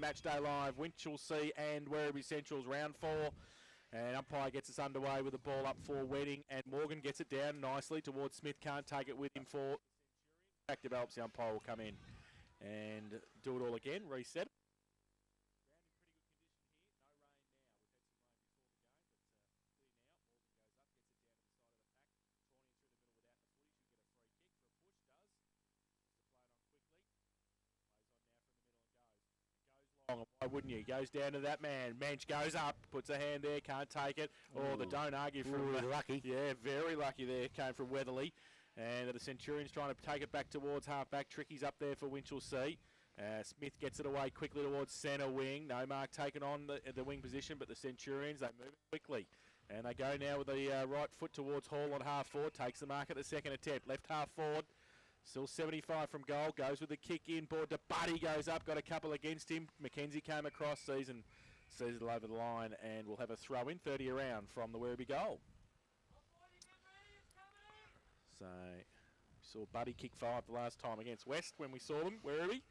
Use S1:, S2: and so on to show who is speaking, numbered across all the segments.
S1: Matchday Live, Winchelsea and Werribee Central's round 4. And umpire gets us underway with the ball up for Wedding, and Morgan gets it down nicely towards Smith. Can't take it with him for back develops. The umpire will come in and do it all again. Reset. Ground in pretty good condition here. No rain now. We've had some rain before the game, but clear now. Morgan goes up, gets it down to the side of the pack. Tawny through the middle without the footy. Should get a free kick for a push. Does. Just to play it on quickly. Plays on now from the middle and goes. Goes long, why wouldn't you? Goes down to that man. Mensch goes up, puts a hand there, can't take it. Oh, the don't argue from
S2: lucky.
S1: Yeah, very lucky there. Came from Werrribee. And the Centurions trying to take it back towards half-back. Tricky's up there for Winchelsea. Smith gets it away quickly towards centre wing. No mark taken on the wing position, but the Centurions, they move quickly. And they go now with the right foot towards Hall on half-forward. Takes the mark at the second attempt. Left half-forward. Still 75 from goal. Goes with the kick in. Board to Buddy. Goes up. Got a couple against him. Mackenzie came across. Sees it over the line. And we'll have a throw in. 30 around from the Werribee goal. So we saw Buddy kick 5 the last time against West when we saw them. Werribee.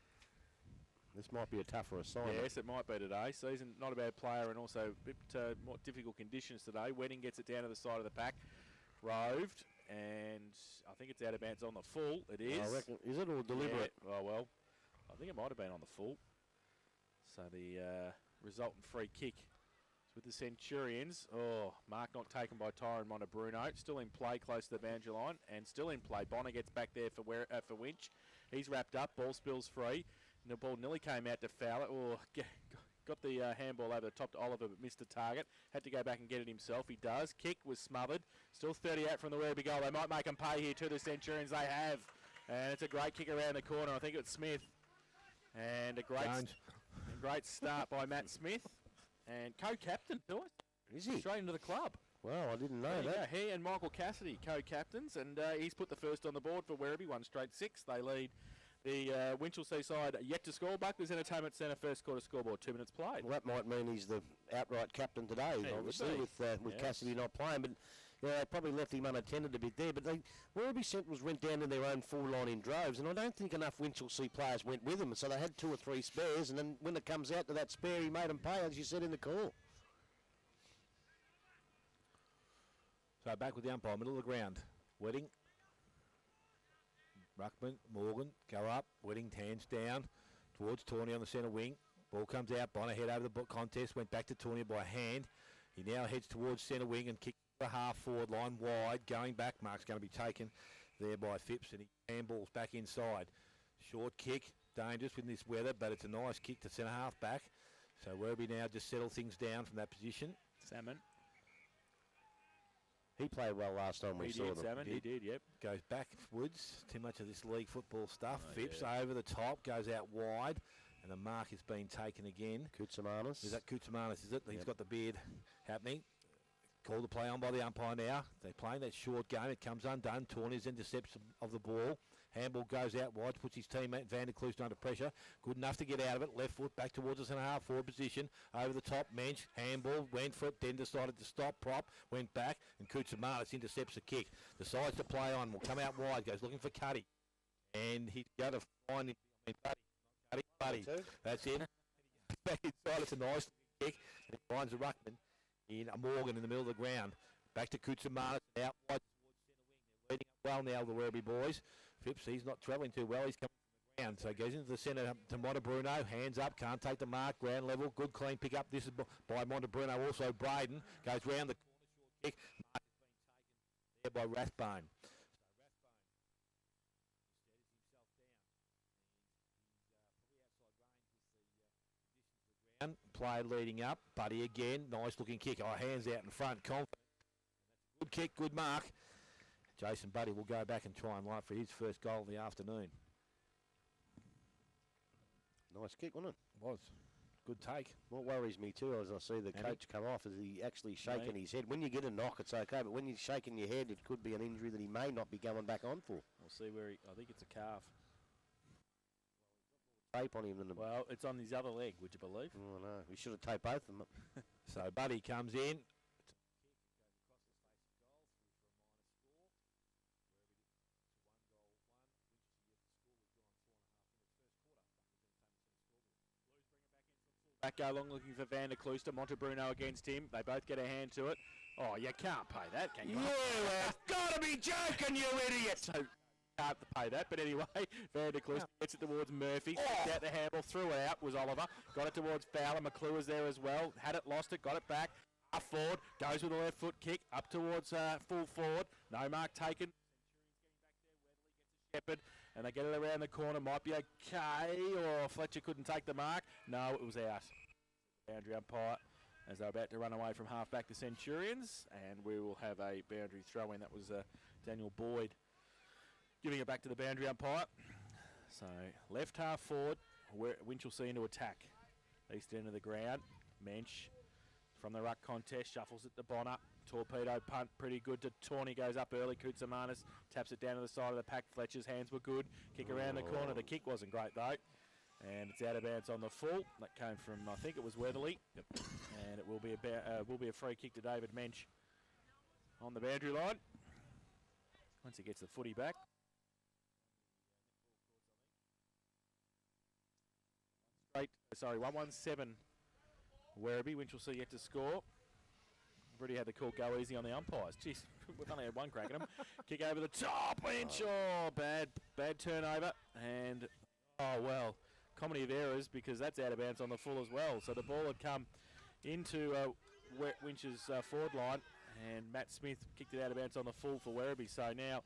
S2: This might be a tougher assignment.
S1: Yes, it might be today. Season not a bad player and also a bit more difficult conditions today. Wedding gets it down to the side of the pack. Roved. And I think it's out of bounds on the full. It is.
S2: I reckon. Is it or deliberate?
S1: Yeah. Oh, well, I think it might have been on the full. So the resultant free kick is with the Centurions. Oh, mark not taken by Tyrone Montebruno. Still in play close to the boundary line. And still in play. Bonner gets back there for Winch. He's wrapped up. Ball spills free. And the ball nearly came out to foul it. Oh, got the handball over the top to Oliver, but missed the target. Had to go back and get it himself. He does. Kick was smothered. Still 38 from the Werribee goal. They might make them pay here to the Centurions. They have. And it's a great kick around the corner. I think it's Smith. And a great start by Matt Smith. And co-captain to us.
S2: Is he?
S1: Straight into the club.
S2: Well, I didn't know that.
S1: He and Michael Cassidy, co-captains. And he's put the first on the board for Werribee. 1 straight 6. They lead. The Winchelsea side yet to score. Buckley's Entertainment Centre first quarter scoreboard. 2 minutes played.
S2: Well, that might mean he's the outright captain today,
S1: yeah,
S2: obviously, with Cassidy not playing. But they probably left him unattended a bit there. But Werribee Centrals went down to their own full line in droves, and I don't think enough Winchelsea players went with them. So they had 2 or 3 spares, and then when it comes out to that spare, he made them pay, as you said in the call.
S3: So back with the umpire, middle of the ground. Wedding. Ruckman, Morgan, go up. Wedding hands down towards Tawny on the centre wing. Ball comes out. Bonner head over the contest. Went back to Tawny by hand. He now heads towards centre wing and kicks the half-forward line wide. Going back. Mark's going to be taken there by Phipps, and he handballs back inside. Short kick. Dangerous with this weather, but it's a nice kick to centre half back. So Werribee now just settle things down from that position.
S1: Salmon.
S2: He played well last time we saw them.
S1: Salmon, he did, yep.
S3: Goes backwards. Too much of this league football stuff.
S1: Oh,
S3: Phipps
S1: yeah.
S3: over the top, goes out wide, and the mark is being taken again.
S2: Kutsamanis.
S3: Is that Kutsamanis, is it?
S2: Yep.
S3: He's got the beard happening. Called the play on by the umpire now. They're playing that short game. It comes undone. Tawny's intercepts of the ball. Handball goes out wide, puts his teammate Van der Kloos under pressure. Good enough to get out of it. Left foot back towards the centre half forward position. Over the top, Mensch, handball, went for it, then decided to stop, prop, went back, and Kutsamanis intercepts the kick. Decides to play on, will come out wide, goes looking for Cuddy. And he's going to find him. Buddy. That's it. Back inside, it's a nice kick. And he finds the ruckman in Morgan in the middle of the ground. Back to Kutsamanis, out wide towards centre wing. They're leading up well now, the Werribee boys. Phipps, he's not travelling too well. He's coming from the ground. So he goes into the centre to Montebruno. Hands up, can't take the mark. Ground level, good clean pick up. This is by Montebruno. Also Braden goes round the corner, short kick. Mark has been taken there by Rathbone. Play leading up. Buddy again. Nice looking kick. Oh, hands out in front. Confident. Good kick, good mark. Jason Buddy will go back and try and light for his first goal of the afternoon.
S2: Nice kick, wasn't it?
S3: Was. Good take.
S2: What worries me too as I see the coach come off is he actually shaking his head. When you get a knock, it's okay, but when you're shaking your head, it could be an injury that he may not be going back on for.
S1: We'll see where I think it's a calf.
S2: Tape on him.
S1: Well, it's on his other leg, would you believe?
S2: Oh, no. We should have taped both of them.
S3: So Buddy comes in.
S1: Back go along looking for Van der Klooster. Montebruno against him. They both get a hand to it. Oh, you can't pay that, can you?
S2: You have got to be joking, you idiot!
S1: So, can't pay that, but anyway, Van der Klooster gets it towards Murphy. Kicked out the handball, threw it out, was Oliver. Got it towards Fowler. McClure's there as well. Had it, lost it, got it back. Up forward, goes with a left foot kick, up towards full forward. No mark taken. Shepherd, and they get it around the corner. Might be okay, or Fletcher couldn't take the mark. No, it was out. Boundary umpire as they're about to run away from half-back the Centurions, and we will have a boundary throw-in. That was Daniel Boyd giving it back to the boundary umpire. So left half forward, Winchelsea into attack. East end of the ground, Mensch from the ruck contest, shuffles it to Bonner. Torpedo punt, pretty good to Tawny, goes up early. Koutsamanis taps it down to the side of the pack. Fletcher's hands were good. Kick around the corner. The kick wasn't great though. And it's out of bounds on the full. That came from, I think it was Werrribee. Yep. And it will be a free kick to David Mensch on the boundary line. Once he gets the footy back. Sorry, 1-1-7 Werribee. Winchelsea yet to score. Already had the call go easy on the umpires. Jeez, we've only had one crack at them. Kick over the top, Winch. Oh, bad turnover. And, oh, well, comedy of errors because that's out of bounds on the full as well. So the ball had come into Winch's forward line, and Matt Smith kicked it out of bounds on the full for Werribee. So now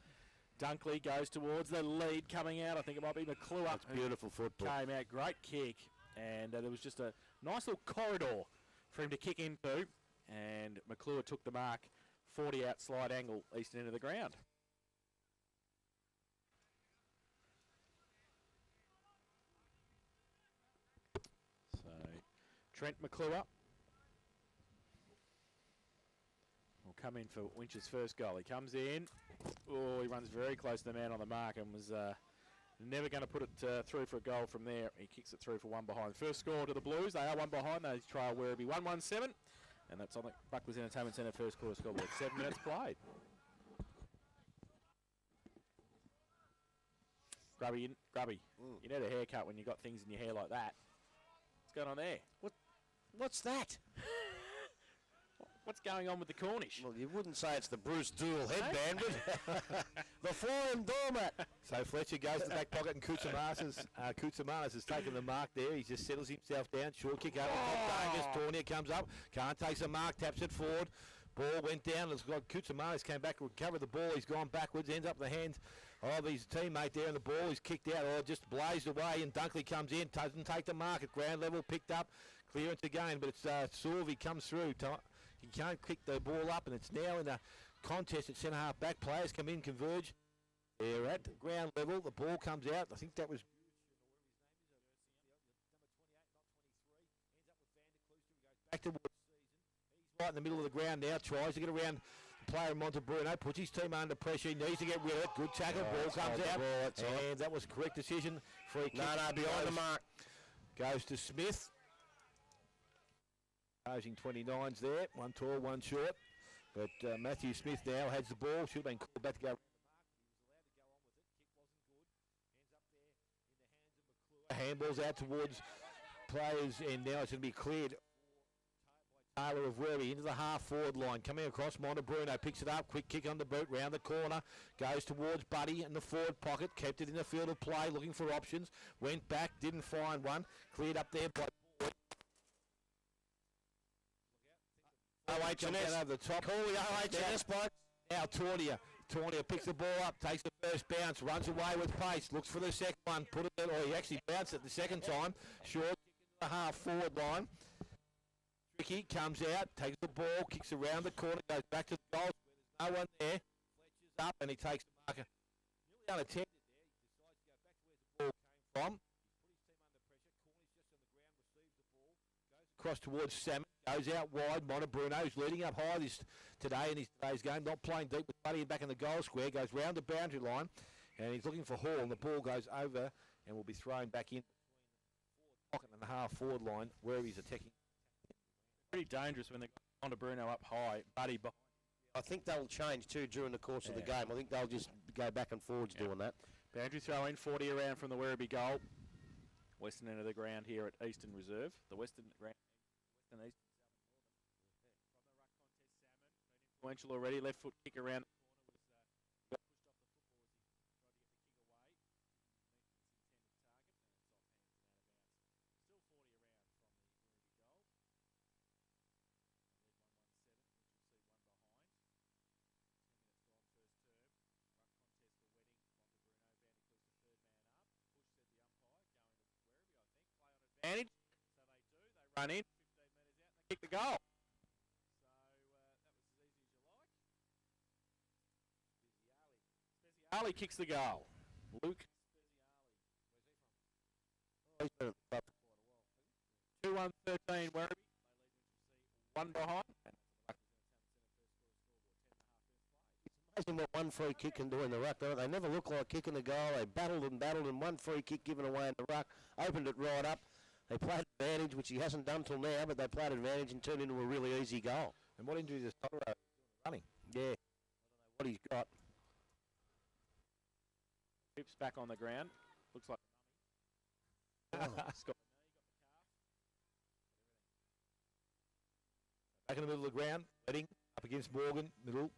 S1: Dunkley goes towards the lead coming out. I think it might be McClure.
S2: That's beautiful football.
S1: Came out, great kick. And there was just a nice little corridor for him to kick into. And McClure took the mark, 40 out slide angle, eastern end of the ground. So Trent McClure will come in for Winch's first goal. He comes in. Oh, he runs very close to the man on the mark and was never going to put it through for a goal from there. He kicks it through for one behind. First score to the Blues. They are one behind. They trail Werribee 1-1-7. And that's on the Buckley's Entertainment Centre first quarter scoreboard. 7 minutes played. Grubby, you need a haircut when you got things in your hair like that. What's going on there?
S2: What's that?
S1: What's going on with the Cornish?
S2: Well, you wouldn't say it's the Bruce Dool headband, but the foreign doormat.
S3: So Fletcher goes to the back pocket and Koutsamanis has taken the mark there. He just settles himself down. Short kick over the top. Dangerous. Tornier comes up. Can't take a mark. Taps it forward. Ball went down. It's got Koutsamanis came back, recovered the ball. He's gone backwards. Ends up in the hands of his teammate there, and the ball is kicked out. Oh, just blazed away, and Dunkley comes in. Doesn't take the mark at ground level. Picked up. Clearance again, but it's Sorvey comes through. He can't kick the ball up, and it's now in a contest at centre half back. Players come in, converge. They're at ground level. The ball comes out. I think that was back towards season. He's right in the middle of the ground now. Tries to get around the player Montebruno. Puts his team under pressure. He needs to get rid of it. Good tackle. Ball comes out. And that was correct decision. Free kick.
S2: No, behind the mark.
S3: Goes to Smith. Opposing 29s there, one tall, one short. But Matthew Smith now has the ball. Should have been called back to go. Handballs out towards players, and now it's going to be cleared. Taylor of Werribee into the half-forward line. Coming across, Montebruno picks it up. Quick kick on the boot, round the corner. Goes towards Buddy in the forward pocket. Kept it in the field of play, looking for options. Went back, didn't find one. Cleared up there by
S2: OHS
S3: over the top.
S2: Call the OHS box.
S3: Now Tornier picks the ball up, takes the first bounce, runs away with pace, looks for the second one, put it in, or he actually bounced it the second time. Short kick into the half forward line. Tricky comes out, takes the ball, kicks around the corner, goes back to the goal. There's no one there. Fletcher's up and he takes the marker. Nearly unattended there. He decides to go back to where the ball came from. He's put his team under pressure. Cornish just on the ground, receives the ball. Goes across towards Salmon. Goes out wide. Montebruno, who's leading up high today in today's game. Not playing deep with Buddy back in the goal square. Goes round the boundary line. And he's looking for Hall. And the ball goes over and will be thrown back in between the pocket and the half forward line where he's attacking.
S1: Pretty dangerous when they got Montebruno up high. Buddy behind.
S2: I think they'll change too during the course of the game. I think they'll just go back and forwards doing that.
S1: Boundary throw in, 40 around from the Werribee goal. Western end of the ground here at Eastern Reserve. The Western ground, Western Eastern Southern Northern. From the ruck contest, Salmon, been influential already. Left foot kick around the corner was got pushed off the football as he tried to get the kick away. Didn't meet its intended target, and it's off hands and out of bounds. Still 40 around from the Werribee goal. Advantage. So they do. They run in 15 metres out and they kick the goal. So that was as easy as you like. Speziali kicks the goal. Luke Speziali. Where's he from?
S2: He's been up for quite a while.
S1: 2-1-13 Werribee. They lead Winchelsea 1 behind.
S2: Amazing what one free kick can do in the ruck. They never look like kicking the goal. They battled, and one free kick given away in the ruck, opened it right up. They played advantage, which he hasn't done till now, but they played advantage and turned into a really easy goal.
S3: And what injury does Totoro running?
S2: Yeah. I don't know what he's got.
S1: Hips back on the ground. Looks like
S2: Oh.
S1: Scott.
S3: Back in the middle of the ground, heading up against Morgan, middle.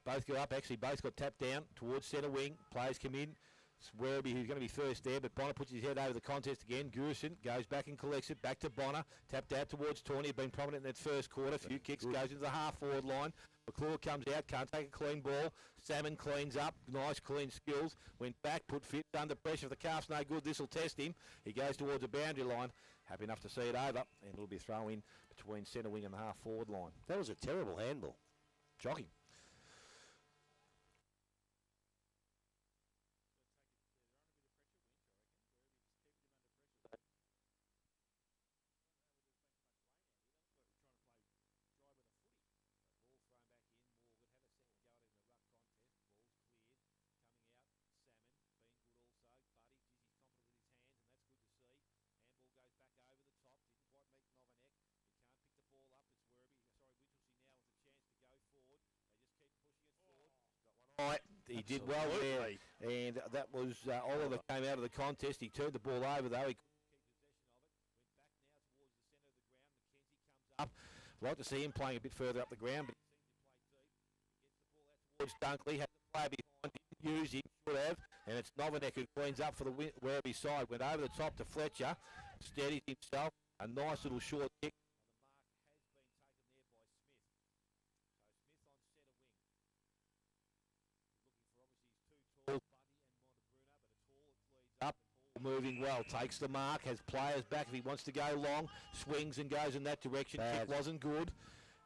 S3: Both go up, actually, both got tapped down towards centre wing. Players come in. It's Werribee who's going to be first there, but Bonner puts his head over the contest again. Gurson goes back and collects it. Back to Bonner. Tapped out towards Tawny. Been prominent in that first quarter. Few kicks. Goes into the half-forward line. McClure comes out. Can't take a clean ball. Salmon cleans up. Nice clean skills. Went back. Put Fitz under pressure. If the calf's no good, this will test him. He goes towards the boundary line. Happy enough to see it over. And it'll be throw in between centre wing and the half-forward line.
S2: That was a terrible handball.
S3: Shocking. He did well there, and that was all that came out of the contest. He turned the ball over, though. He couldn't keep possession of it. Went back now towards the centre of the ground. McKenzie comes up. Like to see him playing a bit further up the ground, but he seems to play deep. He gets the ball out towards Dunkley. Had the player behind. Didn't use him. Should have. And it's Novinek who cleans up for the Werribee side. Went over the top to Fletcher. Steadied himself. A nice little short kick. Moving well, takes the mark, has players back if he wants to go long, swings and goes in that direction. Kick wasn't good.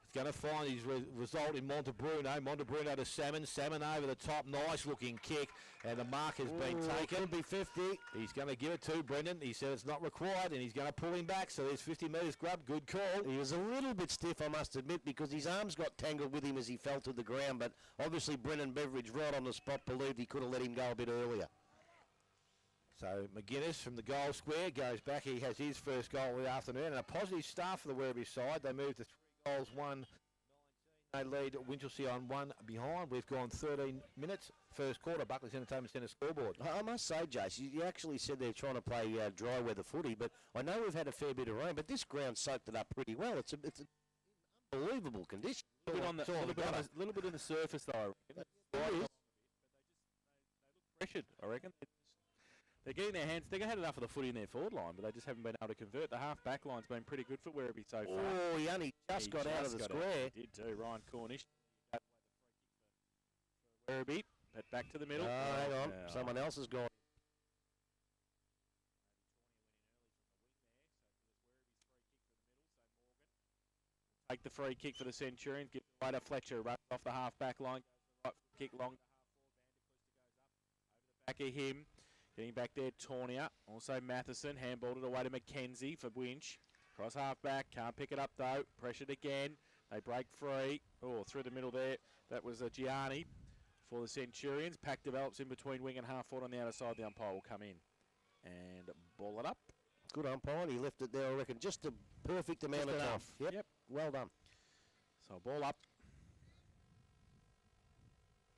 S3: He's going to find his result in Montebruno. Montebruno to Salmon. Salmon over the top, nice looking kick, and the mark has been taken.
S2: It'll be 50.
S3: He's going to give it to Brendan. He said it's not required, and he's going to pull him back. So there's 50 metres grub. Good call.
S2: He was a little bit stiff, I must admit, because his arms got tangled with him as he fell to the ground. But obviously, Brendan Beveridge, right on the spot, believed he could have let him go a bit earlier.
S3: So McGuinness from the goal square goes back. He has his first goal of the afternoon, and a positive start for the Werribee side. They moved to 3 goals, 1-19. They lead Winchelsea on 1 behind. We've gone 13 minutes. First quarter, Buckley's Entertainment Centre scoreboard.
S2: I must say, Jace, you actually said they're trying to play dry weather footy, but I know we've had a fair bit of rain, but this ground soaked it up pretty well. It's an unbelievable condition.
S1: A little bit on the surface, though, I reckon. They look pressured, I reckon. They're getting their hands. They've had enough of the footy in their forward line, but they just haven't been able to convert. The half-back line's been pretty good for Werribee so far.
S2: Oh, he only just got out of the square.
S1: He did too. Ryan Cornish. Werribee, but back to the middle.
S2: Hang on. Someone else has gone.
S1: Take the free kick for the Centurions. Give it away to Fletcher. Runs off the half-back line. Right kick long. Back of him. Getting back there, Tornia. Also Matheson. Handballed it away to McKenzie for Winch. Cross half-back. Can't pick it up, though. Pressured again. They break free. Oh, through the middle there. That was Gianni for the Centurions. Pack develops in between wing and half-forward on the outer side. The umpire will come in and ball it up.
S2: Good umpire. He left it there, I reckon, just the perfect amount of time. Yep. Well done.
S1: So ball up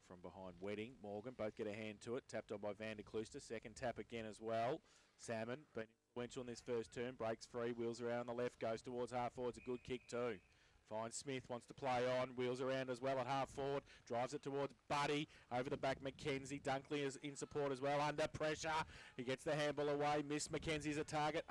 S1: from behind Wedding. Morgan, both get a hand to it. Tapped on by Van der Klooster. Second tap again as well. Salmon, been influential in this first turn. Breaks free, wheels around on the left, goes towards half forward. It's a good kick too. Finds Smith, wants to play on, wheels around as well at half forward, drives it towards Buddy, over the back Mackenzie, Dunkley is in support as well, under pressure, he gets the handball away, Miss Mackenzie's a target,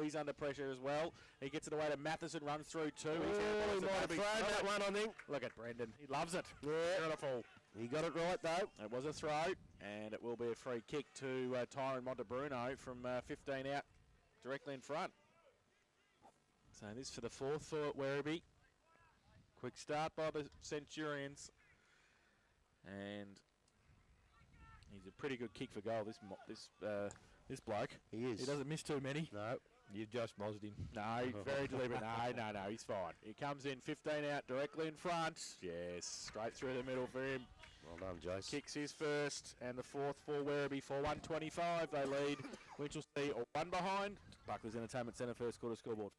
S1: he's under pressure as well, he gets it away to Matheson, runs through two,
S2: He might have thrown that one, I think.
S1: Look at Brendan, he loves it,
S2: Yeah.
S1: beautiful.
S2: He got it right, though.
S1: It was a throw, and it will be a free kick to Tyron Montebruno from 15 out, directly in front. So this for the fourth for Werribee. Quick start by the Centurions, and he's a pretty good kick for goal. This bloke.
S2: He is.
S1: He doesn't miss too many.
S3: No, you've just mozzed him.
S1: No, he's very deliberate. No, he's fine. He comes in 15 out directly in front. Yes, straight through the middle for him.
S2: Well done, Jace.
S1: Kicks his first, and the fourth for Werribee for 125. They lead Winchelsea or one behind. Buckley's Entertainment Centre first quarter scoreboard.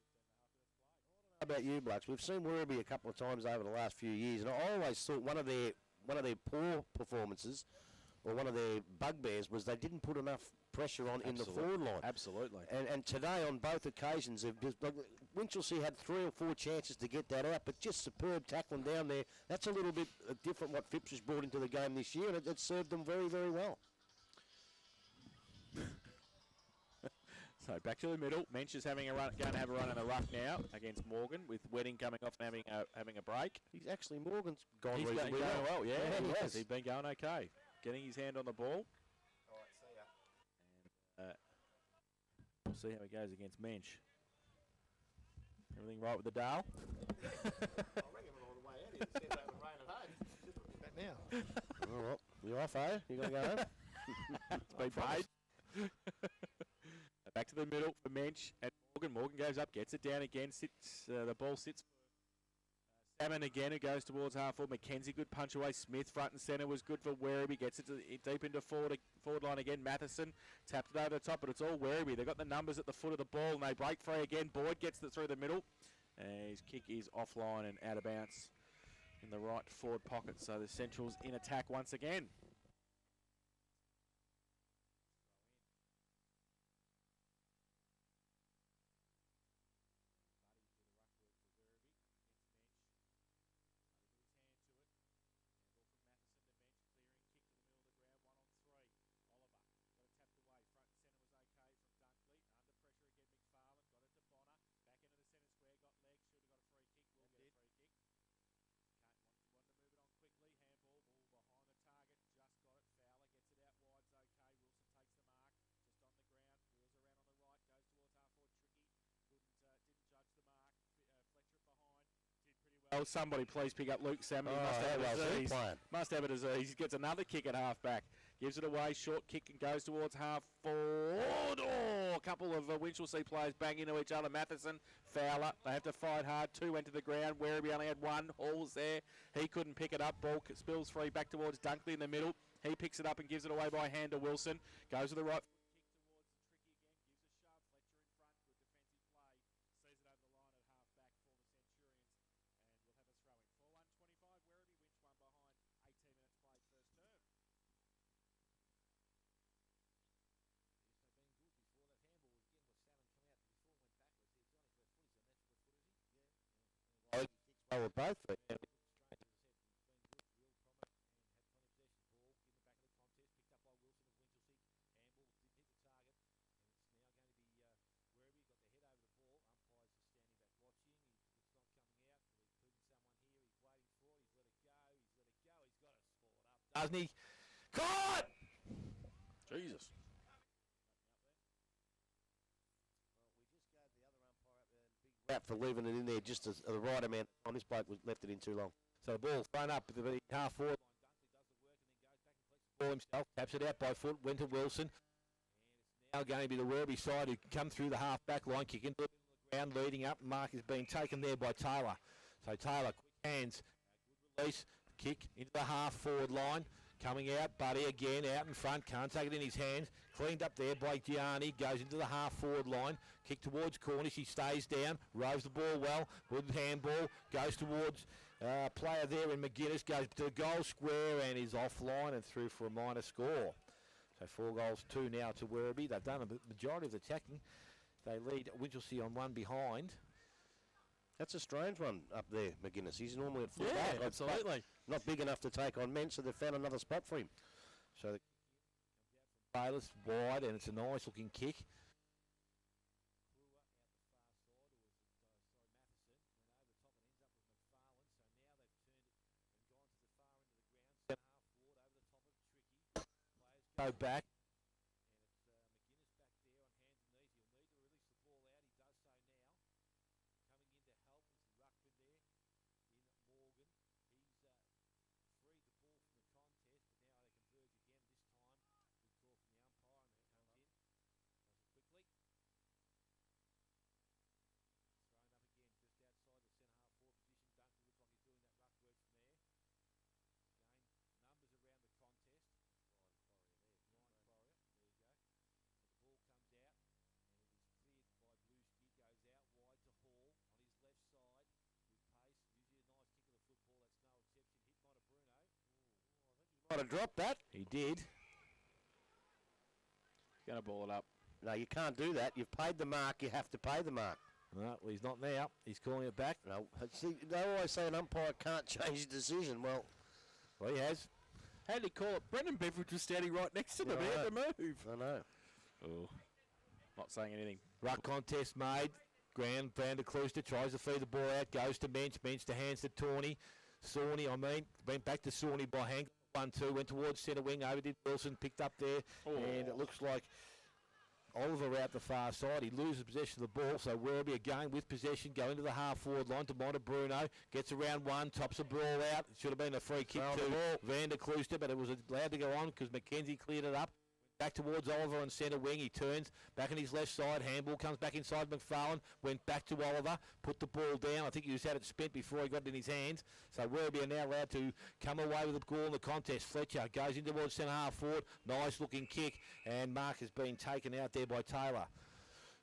S2: How about you, Blacks? We've seen Werribee a couple of times over the last few years, and I always thought one of their poor performances, or one of their bugbears, was they didn't put enough pressure on in the forward line.
S1: Absolutely.
S2: And today, on both occasions, Winchelsea had 3 or 4 chances to get that out, but just superb tackling down there. That's a little bit different what Phipps has brought into the game this year, and it served them very, very well.
S1: So back to the middle. Mensch is going to have a run in the ruck now against Morgan, with Wedding coming off and having a break.
S2: He's actually, Morgan's gone
S1: He's
S2: reasonably
S1: going well, yeah,
S2: he
S1: he
S2: has.
S1: has. He's been going okay. Getting his hand on the ball.
S4: All right, see ya.
S1: And, we'll see how he goes against Mensch. Everything right with the Dale?
S4: I'll ring him all the way out. He said they were raining home. Just looking back now.
S2: Oh, well, you off, eh? You going to go home?
S1: It's been paid. Back to the middle for Mensch and Morgan. Morgan goes up, gets it down again. The ball sits for Salmon again, who goes towards half forward. Mackenzie, good punch away. Smith, front and centre, was good for Werribee. Gets it deep into forward line again. Matheson tapped it over the top, but it's all Werribee. They've got the numbers at the foot of the ball, and they break free again. Boyd gets it through the middle. His kick is offline and out of bounds in the right forward pocket. So the Centrals in attack once again. Oh, somebody please pick up Luke Salmon. He must have a disease. He gets another kick at half back. Gives it away, short kick, and goes towards half forward. Oh, a couple of Winchelsea players bang into each other. Matheson, Fowler. They have to fight hard. 2 went to the ground. Werribee only had 1. Hall's there. He couldn't pick it up. Ball spills free back towards Dunkley in the middle. He picks it up and gives it away by hand to Wilson. Goes to the right.
S2: Well, with both feet.
S3: Doesn't he? Caught!
S1: Jesus.
S2: Rap for leaving it in there just as the right amount. On this bloke was left it in too long.
S3: So the ball thrown up at the half forward line. Dunkley does the work and then goes back and collects the ball himself. Taps it out by foot. Went to Wilson. And it's now going to be the Werribee side who come through the half back line, kick into the ground, leading up. Mark is being taken there by Taylor. So Taylor, quick hands, good release, kick into the half forward line. Coming out, Buddy again out in front, can't take it in his hands. Cleaned up there by Gianni, goes into the half forward line. Kick towards Cornish, he stays down, rows the ball well, good handball, goes towards Player there in McGuinness goes to the goal square and is offline and through for a minor score. So 4-2 now to Werribee. They've done a majority of the attacking. They lead Winchelsea on one behind.
S2: That's a strange one up there, McGuinness. He's normally at full
S1: Yeah,
S2: back.
S1: absolutely.
S2: Not big enough to take on men, so they've found another spot for him.
S3: So the Bayless wide, and it's a nice looking kick. Go back.
S2: Might have dropped that.
S3: He did.
S1: Going to ball it up.
S2: No, you can't do that. You've paid the mark. You have to pay the mark.
S3: No, well, he's not now. He's calling it back.
S2: No, see, they always say an umpire can't change his decision. Well,
S3: He has.
S1: How did he call it? Brendan Beveridge was standing right next to him. He had to move.
S2: I know.
S1: Oh, not saying anything.
S3: Ruck contest made. Ground, Van der Klooster tries to feed the ball out. Goes to Mensch. Mensch to hands to Tawney. Sawney, went back to Sawney by hand. 1-2, went towards centre wing, over did Wilson, picked up there, and it looks like Oliver out the far side. He loses possession of the ball, so Werribee again with possession, go into the half-forward line to Bruno, gets around one, tops the ball out. It should have been a free kick to Van der Klooster, but it was allowed to go on because McKenzie cleared it up. Back towards Oliver on centre wing. He turns back on his left side. Handball comes back inside McFarlane. Went back to Oliver. Put the ball down. I think he was had it spent before he got it in his hands. So Werribee are now allowed to come away with the ball in the contest. Fletcher goes in towards centre half forward. Nice looking kick. And mark has been taken out there by Taylor.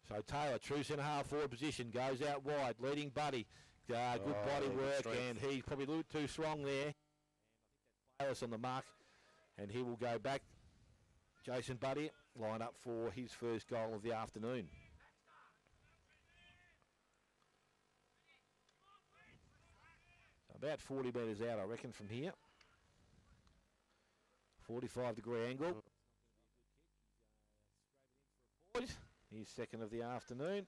S3: So Taylor, true centre half forward position, goes out wide. Leading Buddy. Good body work. And he's probably a little too strong there. Bayless on the mark. And he will go back. Jason Buddy line up for his first goal of the afternoon. About 40 metres out, I reckon, from here. 45-degree angle. He's second of the afternoon.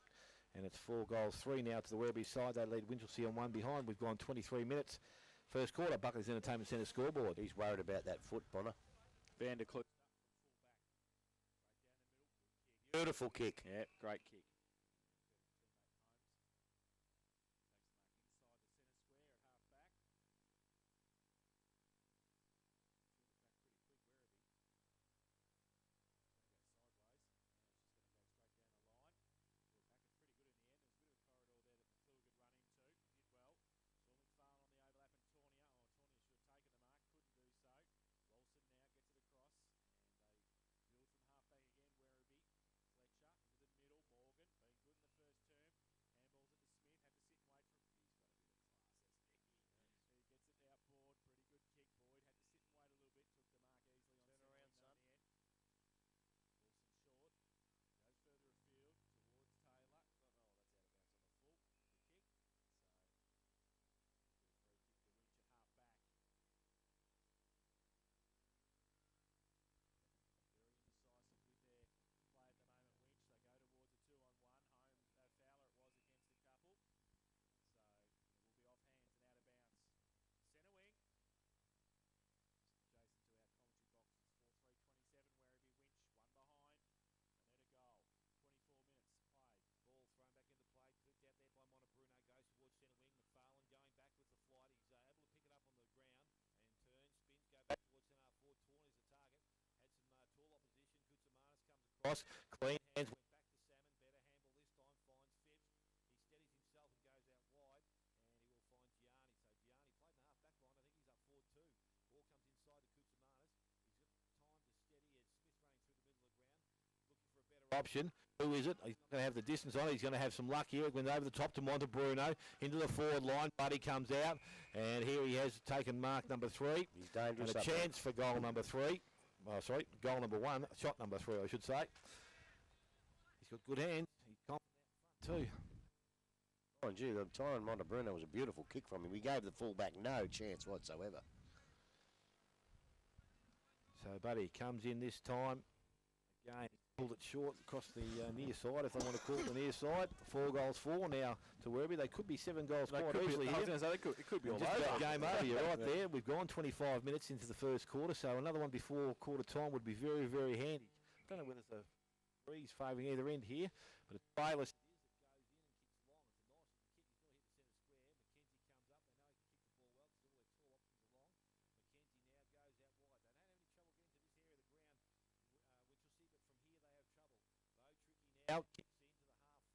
S3: And it's 4-3 now to the Werribee side. They lead Winchelsea on one behind. We've gone 23 minutes. First quarter, Buckley's Entertainment Centre scoreboard.
S2: He's worried about that foot, Bonner.
S1: Van der Klooster.
S2: Beautiful kick.
S1: Yeah, great kick.
S3: Clean hands, went back to Salmon, better handle this time, finds Phipps. He steadies himself and goes out wide, and he will find Gianni. So Gianni played in the half-back line, I think he's up forward too. Ball comes inside to Koutsoumanis. He's got time to steady as Smith running through the middle of the ground, looking for a better option. Who is it? He's not going to have the distance on it. He's going to have some luck here. Went over the top to Montebruno. Into the forward line. Buddy comes out. And here he has taken mark number 3.
S2: He's dangerous.
S3: And a chance for goal number 3. Oh, sorry, goal number 1. Shot number 3, I should say. He's got good hands. He's confident too.
S2: Mind you, the Tyron Montebruno was a beautiful kick from him. We gave the fullback no chance whatsoever.
S3: So Buddy comes in this time. Again, pulled it short across the near side, if they want to call it the near side. 4 goals 4 now to Werribee. They could be 7 goals quite easily here.
S1: It could be all
S3: Just
S1: over.
S3: about game over, you're right there. We've gone 25 minutes into the first quarter, so another one before quarter time would be very, very handy. I don't know whether there's a breeze favouring either end here, but it's Bayless. Out, kicks into the half forward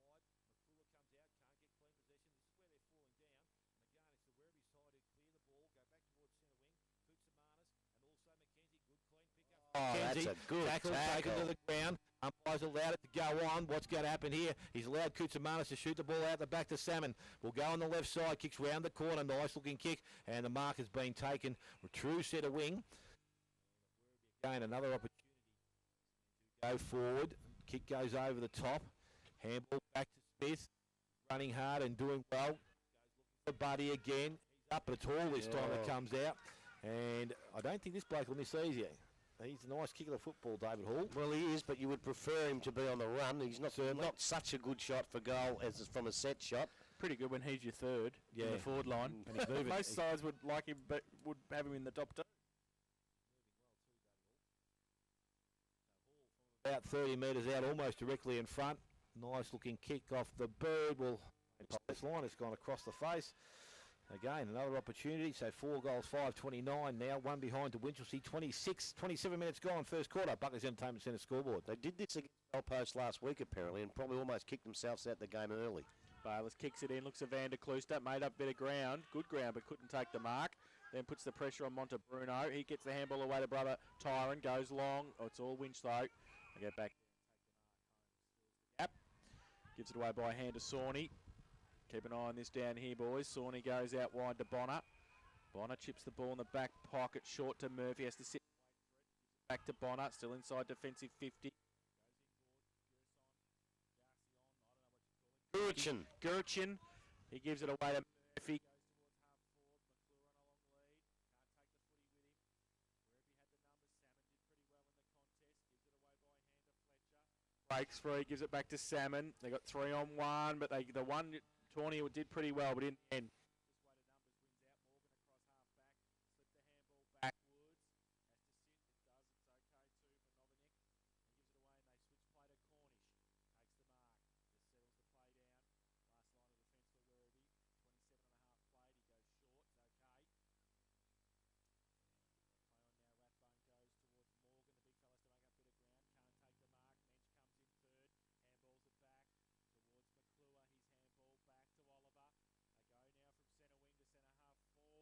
S3: line. They've gone wide. McClure comes out, can't get clean possession. This is where they're falling down. And again, it's the Werribee side who clear the ball, go back towards centre wing. Kutsamanis and also Mackenzie. Good clean pick up.
S2: Oh, that's a good tackle.
S3: Taken to the ground. Umpires allowed it to go on. What's going to happen here? He's allowed Kutsamanis to shoot the ball out the back to Salmon. Will go on the left side, kicks round the corner. Nice looking kick. And the mark has been taken. True centre wing. Again, another opportunity to go forward. Kick goes over the top. Handball back to Smith. Running hard and doing well. Goes looking for Buddy again. He's up at all this time it comes out. And I don't think this bloke will miss these yet. He's a nice kick of the football, David Hall.
S2: Well, he is, but you would prefer him to be on the run. He's not such a good shot for goal as from a set shot.
S1: Pretty good when he's your third in the forward line.
S3: And he's moving.
S1: Most sides would like him, but would have him in the top 2.
S3: About 30 metres out, almost directly in front. Nice looking kick off the bird. Well, this line has gone across the face. Again, another opportunity. So 4 goals, 5-29 now. One behind to Winchelsea. 27 minutes gone, first quarter. Buckley's Entertainment Centre scoreboard.
S2: They did this against Goalpost last week, apparently, and probably almost kicked themselves out the game early.
S1: Bayless kicks it in, looks at Van der Klooster, made up a bit of ground. Good ground, but couldn't take the mark. Then puts the pressure on Montebruno. He gets the handball away to brother Tyron. Goes long. Oh, it's all Winch, though. They get back. Yep. Gives it away by hand to Sawney. Keep an eye on this down here, boys. Sawney goes out wide to Bonner. Bonner chips the ball in the back pocket, short to Murphy. Has to sit back to Bonner. Still inside defensive 50. Gurchin. He gives it away to Murphy. Breaks free, gives it back to Salmon. They got 3 on 1, but the one Tawny did pretty well, but in the end.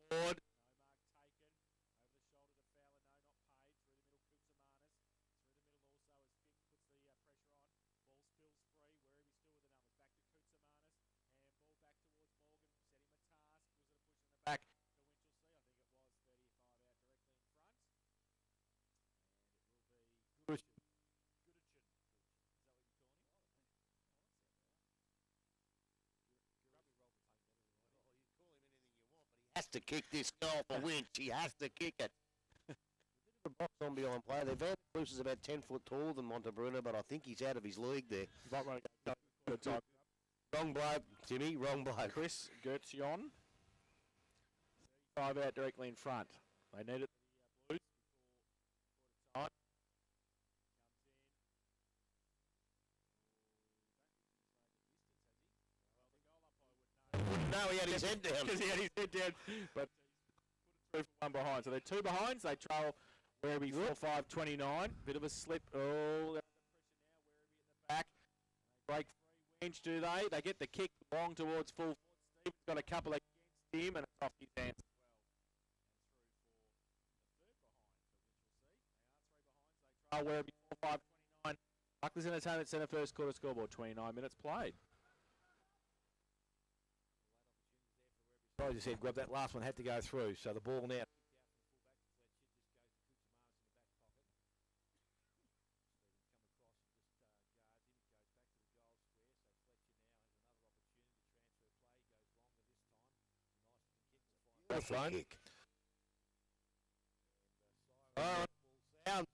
S1: Forward. Back to Winchelsea. I think it was 35 out directly in front. And it will be Goodichin.
S2: Has to kick this goal for Winch. He has to kick it. A box on behind play. Van der Klooster is about 10 foot taller than Montebruno, but I think he's out of his league there. Wrong bloke, Timmy. Wrong bloke.
S1: Chris Gertzion. 35 out directly in front. They needed the Blues before time.
S2: No, he had his head down.
S1: Because he had his head down, but put it through for one behind. So they're 2 behinds. They trail Werribee 4-5-29. Bit of a slip. Oh, they're under pressure now. Werribee in the back. Break free. Winch, do they? They get the kick long towards full forward. Steve's got a couple against him, and it's off his hands as well. And through for the third behind for Winchelsea. They are 3 behinds. They trail Werribee 4-5-29. Buckley's Entertainment Centre first quarter scoreboard, 29 minutes played.
S3: As I said, Grab, that last one had to go through, so the ball now.
S2: Beautiful kick.
S3: Down.